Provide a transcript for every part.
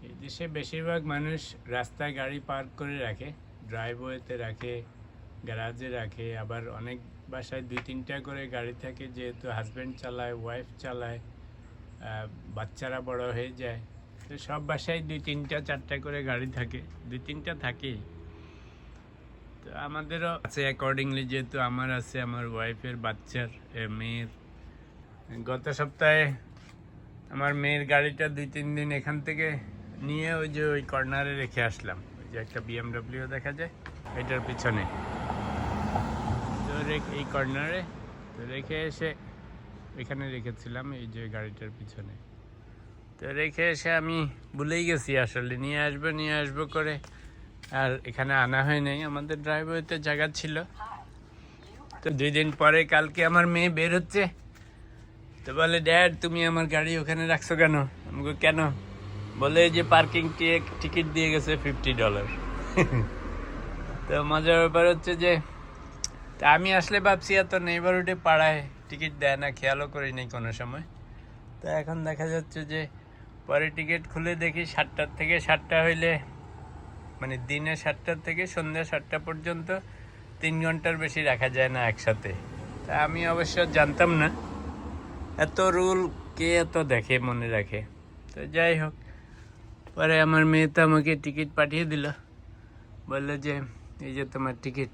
এই দেশে বেশিরভাগ মানুষ রাস্তায় গাড়ি পার্ক করে রাখে, ড্রাইভওয়েতে রাখে, গ্যারাজে রাখে। আবার অনেক বাসায় 2-3টা করে গাড়ি থাকে, যেহেতু হাজব্যান্ড চালায়, ওয়াইফ চালায়, বাচ্চারা বড় হয়ে যায়। তো সব বাসায় 2-3টা-4টা করে গাড়ি থাকে, 2-3টা থাকেই। তো আমাদেরও আছে অ্যাকর্ডিংলি, যেহেতু আমার আছে, আমার ওয়াইফের, বাচ্চার, মেয়ের। গত সপ্তাহে আমার মেয়ের গাড়িটা 2-3 দিন এখান থেকে নিয়ে ওই কর্নারে রেখে আসলাম। ওই যে একটা BMW দেখা যায় এটার পিছনে, তো এই কর্নারে তো রেখে এসে এখানে রেখেছিলাম, এই যে গাড়িটার পিছনে। তো রেখে এসে আমি ভুলেই গেছি আসলে নিয়ে আসবো করে, আর এখানে আনা হয় নাই। আমাদের ড্রাইভারতে জায়গা ছিল। তো 2 দিন পরে কালকে আমার মেয়ে বের হচ্ছে, তো বলে, ড্যাড তুমি আমার গাড়ি ওখানে রাখছো কেন? আমাকে কেন? বলে যে পার্কিং টিকিট দিয়ে গেছে $50। তো মজার ব্যাপার হচ্ছে যে তা আমি আসলে ভাবছি এত নেইবারহুডে পাড়ায় টিকিট দেয় না, খেয়ালও করি নাই কোনো সময়। তো এখন দেখা যাচ্ছে যে পরে টিকিট খুলে দেখি 7টা থেকে 7টা হইলে, মানে দিনে 7টা থেকে সন্ধ্যা 7টা পর্যন্ত 3 ঘন্টার বেশি রাখা যায় না একসাথে। তা আমি অবশ্য জানতাম না, এত রুল কে এত দেখে মনে রাখে। তো যাই হোক, পরে আমার মেয়ে তো আমাকে টিকিট পাঠিয়ে দিল, বললো যে এই যে তোমার টিকিট।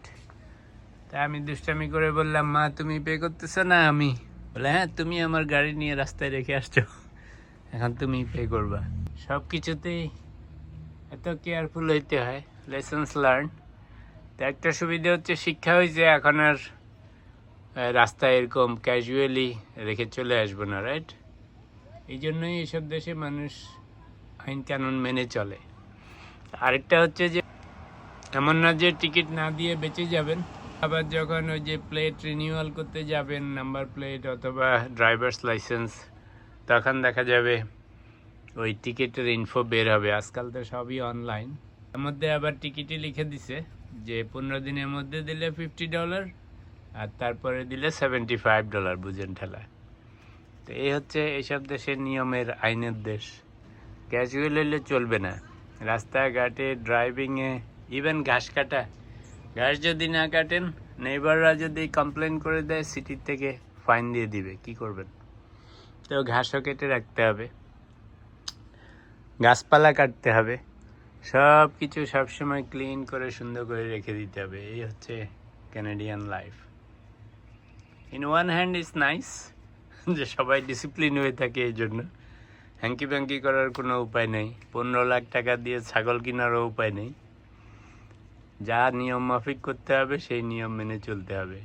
তা আমি দুষ্টামি করে বললাম, মা তুমি পে করতেছো না আমি? বলে, হ্যাঁ তুমি আমার গাড়ি নিয়ে রাস্তায় রেখে আসছো, এখন তুমি পে করবা। সব কিছুতেই এত কেয়ারফুল হইতে হয়, লেসন্স লার্ন। তো একটা সুবিধা হচ্ছে শিক্ষা হয়েছে, এখন আর রাস্তায় এরকম ক্যাজুয়ালি রেখে চলে আসবো না, রাইট? এই জন্যই এইসব দেশে মানুষ আইন কানুন মেনে চলে। আরেকটা হচ্ছে যে এমন না যে টিকিট না দিয়ে বেঁচে যাবেন, আবার যখন ওই যে প্লেট রিনিউয়াল করতে যাবেন, নাম্বার প্লেট অথবা ড্রাইভার্স লাইসেন্স, তখন দেখা যাবে ওই টিকিটের ইনফো বের হবে। আজকাল তো সবই অনলাইন। তার মধ্যে আবার টিকিটই লিখে দিছে যে 15 দিনের মধ্যে দিলে $50, আর তারপরে দিলে $75, বুঝেন ঠেলা। তো এই হচ্ছে এইসব দেশের নিয়মের, আইনের দেশ। ক্যাজুয়াল হলে চলবে না রাস্তাঘাটে, ড্রাইভিংয়ে, ইভেন ঘাস কাটা। ঘাস যদি না কাটেন, নেইবাররা যদি কমপ্লেন করে দেয়, সিটির থেকে ফাইন দিয়ে দিবে, কি করবেন? তো ঘাসও কেটে রাখতে হবে, গাছপালা কাটতে হবে, সব কিছু সবসময় ক্লিন করে সুন্দর করে রেখে দিতে হবে। এই হচ্ছে Canadian life. In one hand is nice যে সবাই ডিসিপ্লিন হয়ে থাকে, এই জন্য হ্যাঙ্কি ব্যাঙ্কি করার কোনো উপায় নেই। 15 লাখ টাকা দিয়ে ছাগল কেনারও উপায় নেই। যা নিয়ম মাফিক করতে হবে সেই নিয়ম মেনে চলতে হবে।